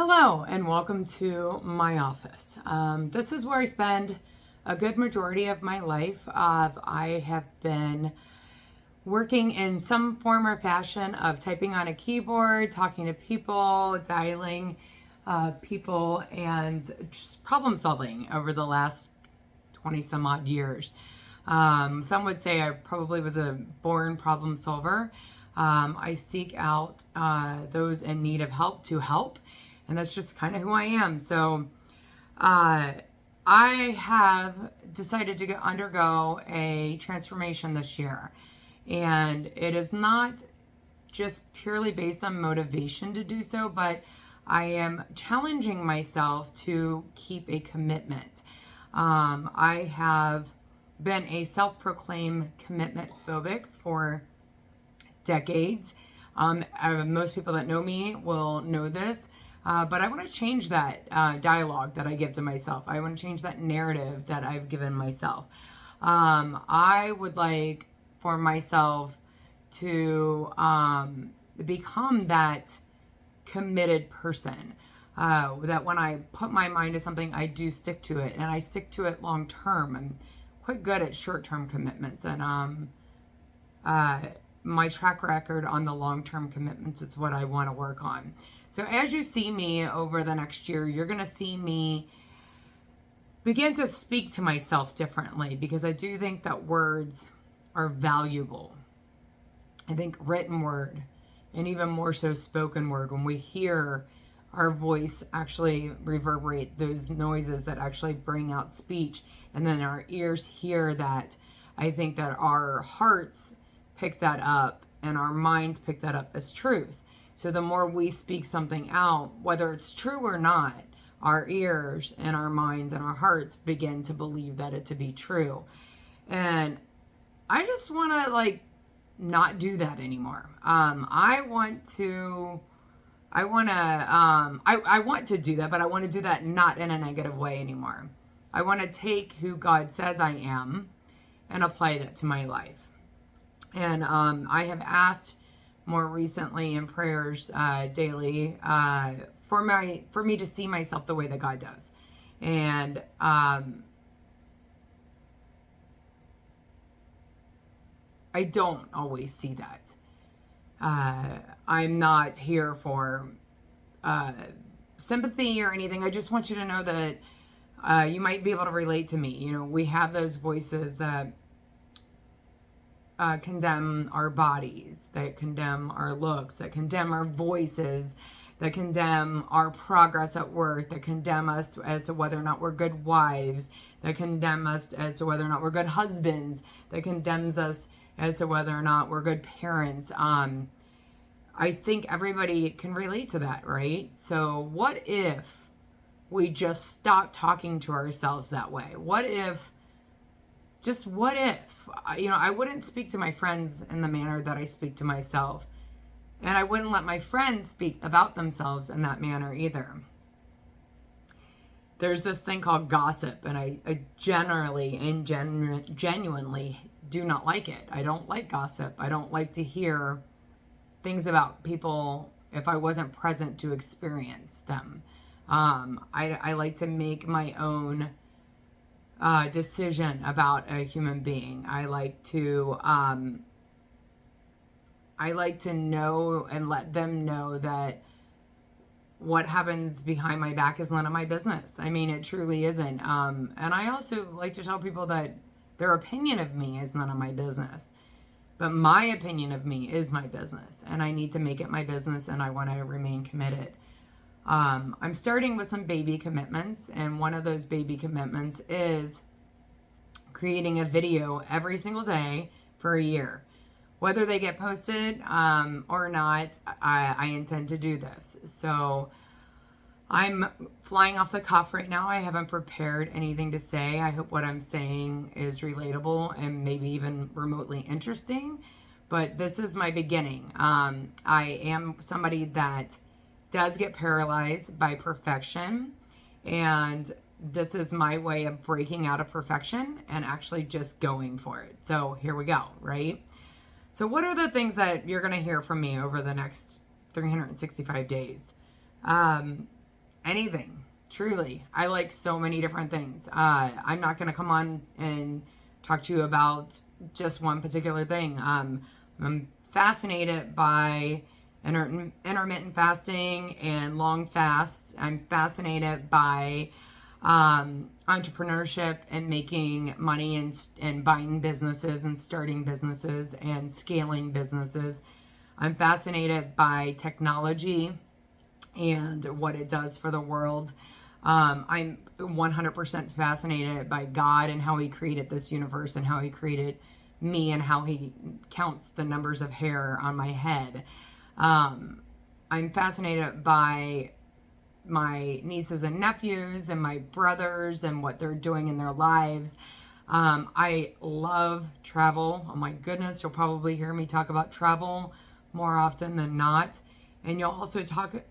Hello and welcome to my office. This is where I spend a good majority of my life. I have been working in some form or fashion of typing on a keyboard, talking to people, dialing people, and just problem solving over the last 20 some odd years. Some would say I probably was a born problem solver. I seek out those in need of help to help, and that's just kind of who I am. So I have decided to undergo a transformation this year, and it is not just purely based on motivation to do so, but I am challenging myself to keep a commitment. I have been a self-proclaimed commitment phobic for decades. Most people that know me will know this, but I want to change that dialogue that I give to myself. I want to change that narrative that I've given myself. I would like for myself to become that committed person. That when I put my mind to something, I do stick to it, and I stick to it long term. I'm quite good at short-term commitments, and my track record on the long-term commitments is what I want to work on. So as you see me over the next year, you're going to see me begin to speak to myself differently, because I do think that words are valuable. I think written word, and even more so spoken word, when we hear our voice actually reverberate those noises that actually bring out speech, and then our ears hear that, I think that our hearts pick that up and our minds pick that up as truth. So the more we speak something out, whether it's true or not, our ears and our minds and our hearts begin to believe that it to be true. And I just want to not do that anymore. I want to do that, but I want to do that not in a negative way anymore. I want to take who God says I am and apply that to my life. And I have asked more recently in prayers daily for me to see myself the way that God does. And I don't always see that. I'm not here for sympathy or anything. I just want you to know that you might be able to relate to me. You know, we have those voices that condemn our bodies, that condemn our looks, that condemn our voices, that condemn our progress at work, that condemn us as to whether or not we're good wives, that condemn us as to whether or not we're good husbands, that condemns us as to whether or not we're good parents. I think everybody can relate to that, right? So what if we just stop talking to ourselves that way? What if, I wouldn't speak to my friends in the manner that I speak to myself. And I wouldn't let my friends speak about themselves in that manner either. There's this thing called gossip, and I generally and genuinely do not like it. I don't like gossip. I don't like to hear things about people if I wasn't present to experience them. I like to make my own decision about a human being. I like to know and let them know that what happens behind my back is none of my business. I mean, it truly isn't. And I also like to tell people that their opinion of me is none of my business. But my opinion of me is my business, and I need to make it my business, and I want to remain committed. I'm starting with some baby commitments, and one of those baby commitments is creating a video every single day for a year. Whether they get posted or not, I intend to do this. So I'm flying off the cuff right now. I haven't prepared anything to say. I hope what I'm saying is relatable and maybe even remotely interesting. But this is my beginning. I am somebody that does get paralyzed by perfection. And this is my way of breaking out of perfection and actually just going for it. So here we go, right? So what are the things that you're going to hear from me over the next 365 days? anything. Truly, I like so many different things. I'm not going to come on and talk to you about just one particular thing. I'm fascinated by intermittent fasting and long fasts. I'm fascinated by entrepreneurship and making money and buying businesses and starting businesses and scaling businesses. I'm fascinated by technology and what it does for the world. I'm 100% fascinated by God and how he created this universe and how he created me and how he counts the numbers of hair on my head. I'm fascinated by my nieces and nephews and my brothers and what they're doing in their lives. I love travel. Oh my goodness, you'll probably hear me talk about travel more often than not. And you'll also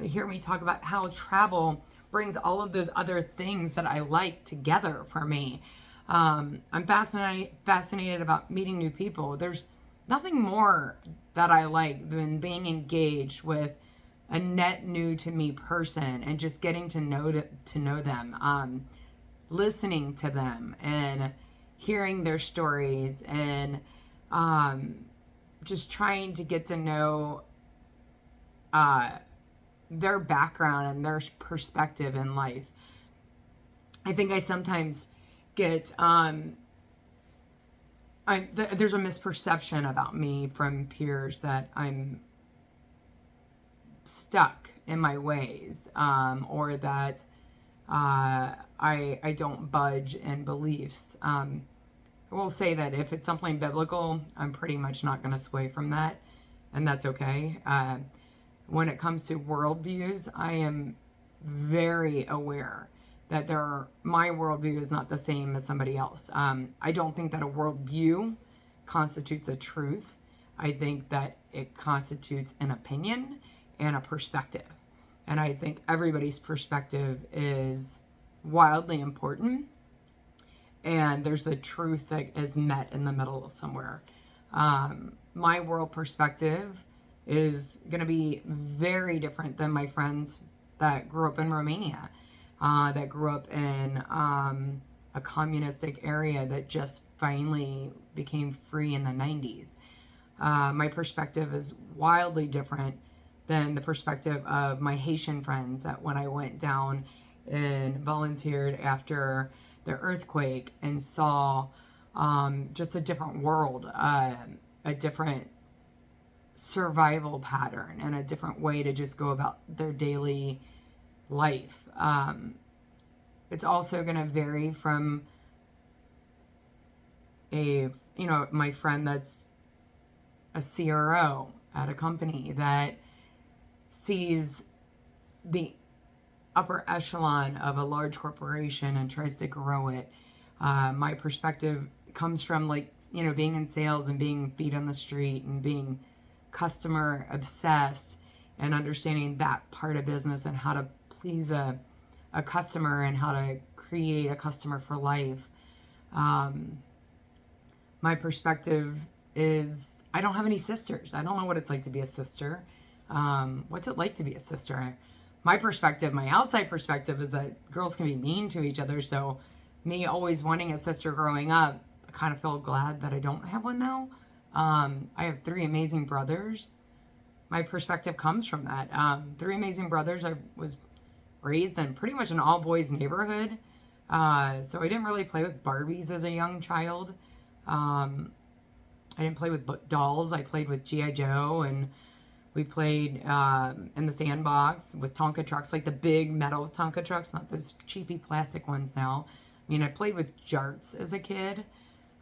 hear me talk about how travel brings all of those other things that I like together for me. I'm fascinated about meeting new people. There's nothing more that I like than being engaged with a net new to me person and just getting to know them, listening to them and hearing their stories and just trying to get to know their background and their perspective in life. I think I sometimes get there's a misperception about me from peers that I'm stuck in my ways, or that I don't budge in beliefs. I will say that if it's something biblical, I'm pretty much not going to sway from that, and that's okay. When it comes to worldviews, I am very aware that my worldview is not the same as somebody else. I don't think that a worldview constitutes a truth. I think that it constitutes an opinion and a perspective. And I think everybody's perspective is wildly important. And there's the truth that is met in the middle somewhere. My world perspective is going to be very different than my friends that grew up in Romania, that grew up in a communistic area that just finally became free in the 90s. My perspective is wildly different than the perspective of my Haitian friends that when I went down and volunteered after the earthquake and saw just a different world, a different survival pattern and a different way to just go about their daily life. It's also going to vary from my friend that's a CRO at a company that sees the upper echelon of a large corporation and tries to grow it. My perspective comes from being in sales and being feet on the street and being customer obsessed and understanding that part of business and how to please a customer and how to create a customer for life. My perspective is I don't have any sisters. I don't know what it's like to be a sister. What's it like to be a sister? My perspective, my outside perspective, is that girls can be mean to each other. So me always wanting a sister growing up, I kind of feel glad that I don't have one now. I have 3 amazing brothers. My perspective comes from that. 3 amazing brothers. I was raised in pretty much an all-boys neighborhood. So I didn't really play with Barbies as a young child. I didn't play with dolls. I played with G.I. Joe, and we played in the sandbox with Tonka trucks, like the big metal Tonka trucks, not those cheapy plastic ones now. I mean, I played with jarts as a kid.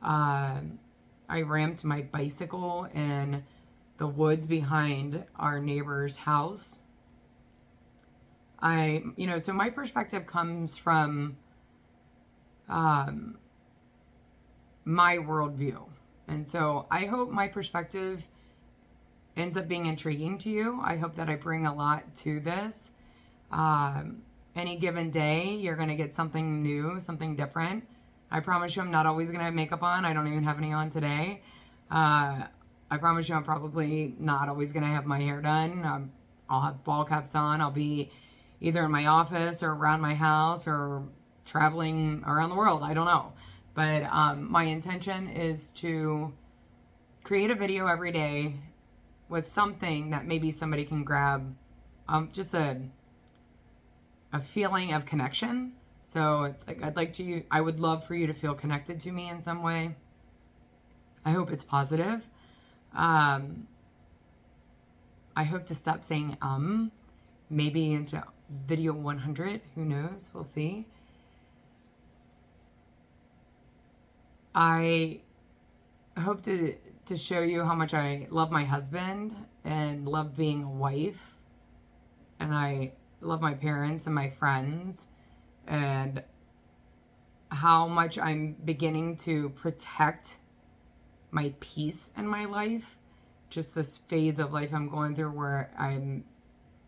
I ramped my bicycle in the woods behind our neighbor's house. So my perspective comes from my worldview. And so I hope my perspective ends up being intriguing to you. I hope that I bring a lot to this. Any given day, you're going to get something new, something different. I promise you I'm not always going to have makeup on. I don't even have any on today. I promise you I'm probably not always going to have my hair done. I'll have ball caps on. I'll be, either in my office or around my house or traveling around the world. I don't know. But my intention is to create a video every day with something that maybe somebody can grab, just a feeling of connection. So it's like, I would love for you to feel connected to me in some way. I hope it's positive. I hope to stop saying maybe into video 100. Who knows? We'll see. I hope to show you how much I love my husband and love being a wife. And I love my parents and my friends. And how much I'm beginning to protect my peace in my life. Just this phase of life I'm going through where I'm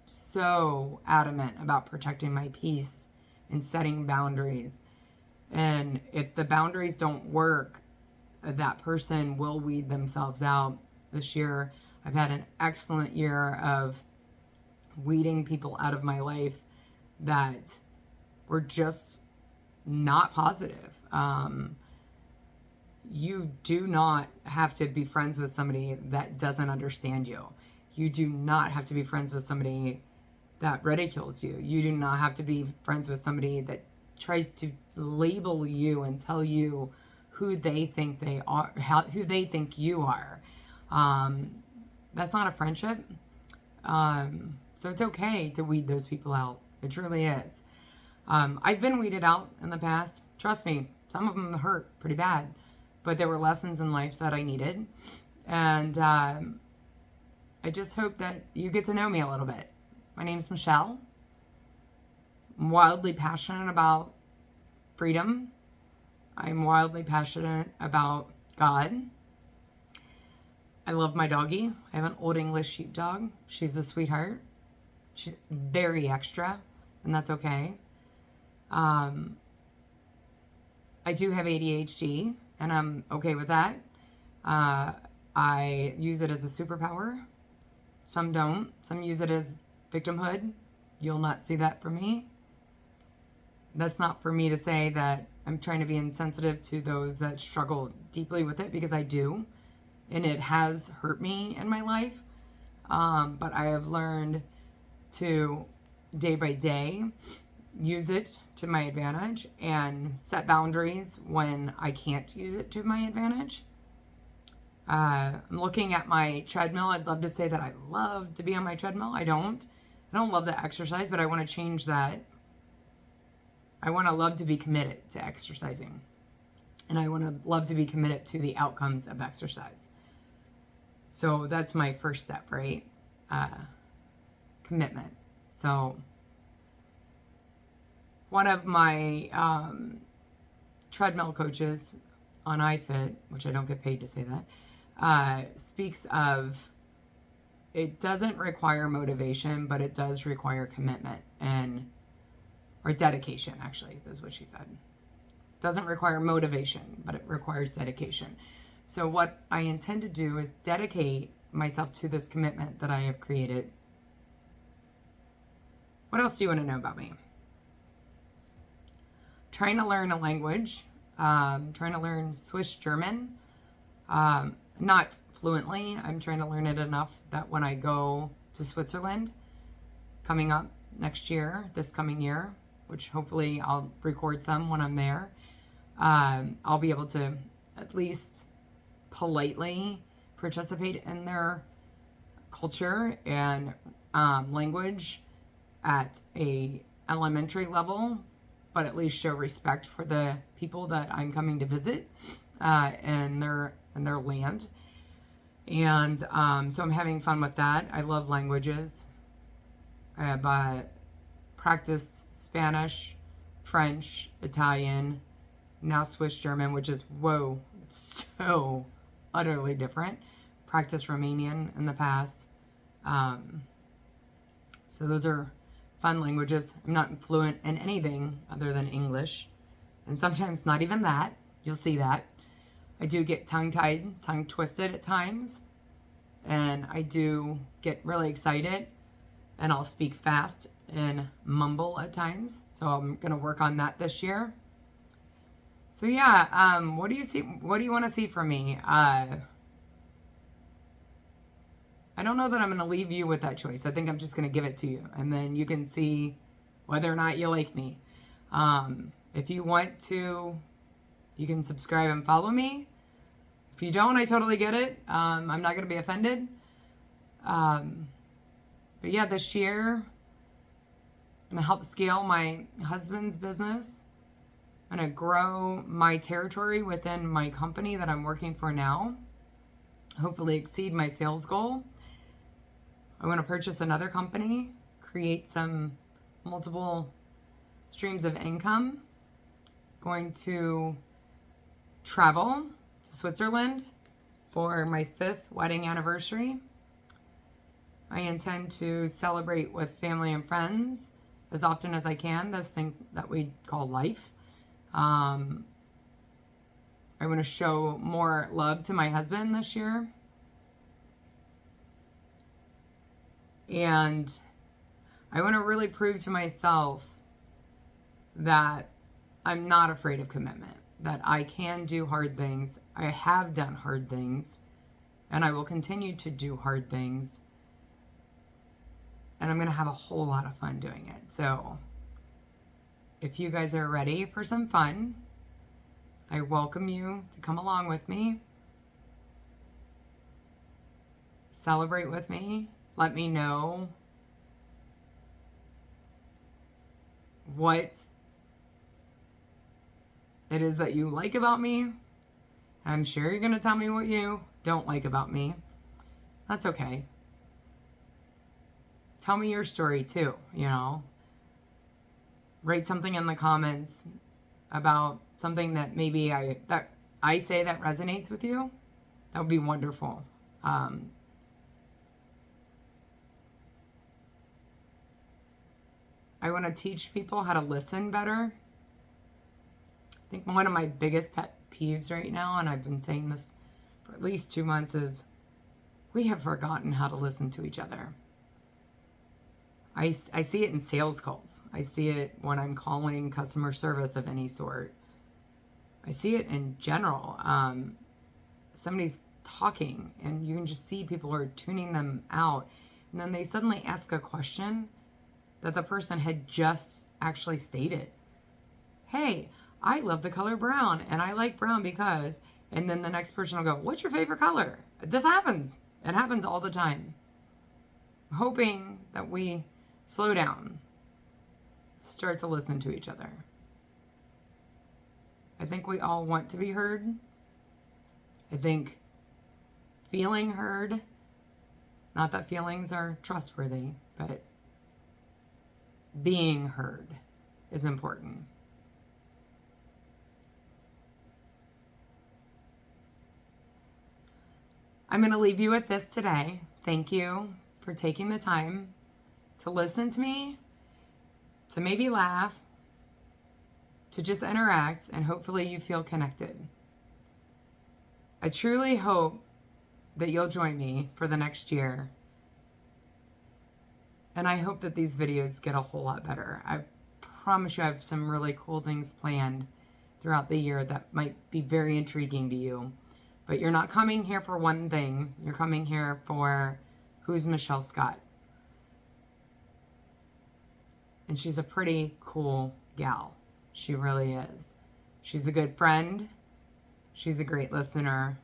so adamant about protecting my peace and setting boundaries. And if the boundaries don't work, that person will weed themselves out. This year, I've had an excellent year of weeding people out of my life that were just not positive. You do not have to be friends with somebody that doesn't understand you. You do not have to be friends with somebody that ridicules you. You do not have to be friends with somebody that tries to label you and tell you who they think they are, who they think you are. That's not a friendship. So it's okay to weed those people out. It truly is. I've been weeded out in the past. Trust me, some of them hurt pretty bad, but there were lessons in life that I needed. And I just hope that you get to know me a little bit. My name's Michelle. I'm wildly passionate about freedom. I'm wildly passionate about God. I love my doggie. I have an Old English sheepdog. She's a sweetheart. She's very extra, and that's okay. I do have ADHD, and I'm okay with that. I use it as a superpower. Some don't. Some use it as victimhood. You'll not see that from me. That's not for me to say that I'm trying to be insensitive to those that struggle deeply with it, because I do. And it has hurt me in my life. But I have learned to, day by day, use it to my advantage and set boundaries when I can't use it to my advantage. I'm looking at my treadmill. I'd love to say that I love to be on my treadmill. I don't love to exercise, but I want to change that. I want to love to be committed to exercising. And I want to love to be committed to the outcomes of exercise. So that's my first step, right? Commitment. So one of my treadmill coaches on iFit, which I don't get paid to say that, speaks of it doesn't require motivation, but it does require commitment or dedication, actually, is what she said. It doesn't require motivation, but it requires dedication. So what I intend to do is dedicate myself to this commitment that I have created. What else do you want to know about me? Trying to learn a language, trying to learn Swiss German, not fluently. I'm trying to learn it enough that when I go to Switzerland coming up next year, this coming year, which hopefully I'll record some when I'm there, I'll be able to at least politely participate in their culture and language at a elementary level, but at least show respect for the people that I'm coming to visit and their land. And so I'm having fun with that. I love languages. I have practiced Spanish, French, Italian, now Swiss German, which is, whoa, so utterly different. Practiced Romanian in the past. So those are fun languages. I'm not fluent in anything other than English, and sometimes not even that. You'll see that. I do get tongue-tied, tongue-twisted at times, and I do get really excited, and I'll speak fast and mumble at times. So I'm going to work on that this year. So yeah, what do you see? What do you want to see from me? I don't know that I'm going to leave you with that choice. I think I'm just going to give it to you, and then you can see whether or not you like me. If you want to, you can subscribe and follow me. If you don't, I totally get it. I'm not going to be offended. But yeah, this year, I'm going to help scale my husband's business. I'm going to grow my territory within my company that I'm working for now. Hopefully exceed my sales goal. I want to purchase another company, create some multiple streams of income. Going to travel to Switzerland for my 5th wedding anniversary. I intend to celebrate with family and friends as often as I can, this thing that we call life. I want to show more love to my husband this year. And I want to really prove to myself that I'm not afraid of commitment, that I can do hard things. I have done hard things, and I will continue to do hard things. And I'm going to have a whole lot of fun doing it. So if you guys are ready for some fun, I welcome you to come along with me. Celebrate with me. Let me know what it is that you like about me. I'm sure you're going to tell me what you don't like about me. That's okay. Tell me your story too, you know. Write something in the comments about something that maybe I say that resonates with you. That would be wonderful. I want to teach people how to listen better. I think one of my biggest pet peeves right now, and I've been saying this for at least 2 months, is we have forgotten how to listen to each other. I see it in sales calls. I see it when I'm calling customer service of any sort. I see it in general. Somebody's talking and you can just see people are tuning them out. And then they suddenly ask a question that the person had just actually stated. Hey, I love the color brown and I like brown because, and then the next person will go, what's your favorite color? This happens. It happens all the time. I'm hoping that we slow down, start to listen to each other. I think we all want to be heard. I think feeling heard, not that feelings are trustworthy, but being heard is important. I'm going to leave you with this today. Thank you for taking the time to listen to me, to maybe laugh, to just interact, and hopefully you feel connected. I truly hope that you'll join me for the next year. And I hope that these videos get a whole lot better. I promise you I have some really cool things planned throughout the year that might be very intriguing to you. But you're not coming here for one thing. You're coming here for who's Michelle Scott. And she's a pretty cool gal. She really is. She's a good friend. She's a great listener.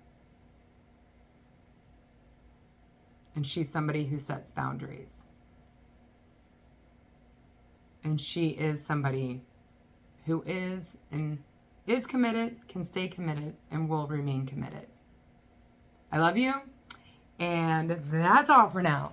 And she's somebody who sets boundaries. And she is somebody who is committed, can stay committed, and will remain committed. I love you. And that's all for now.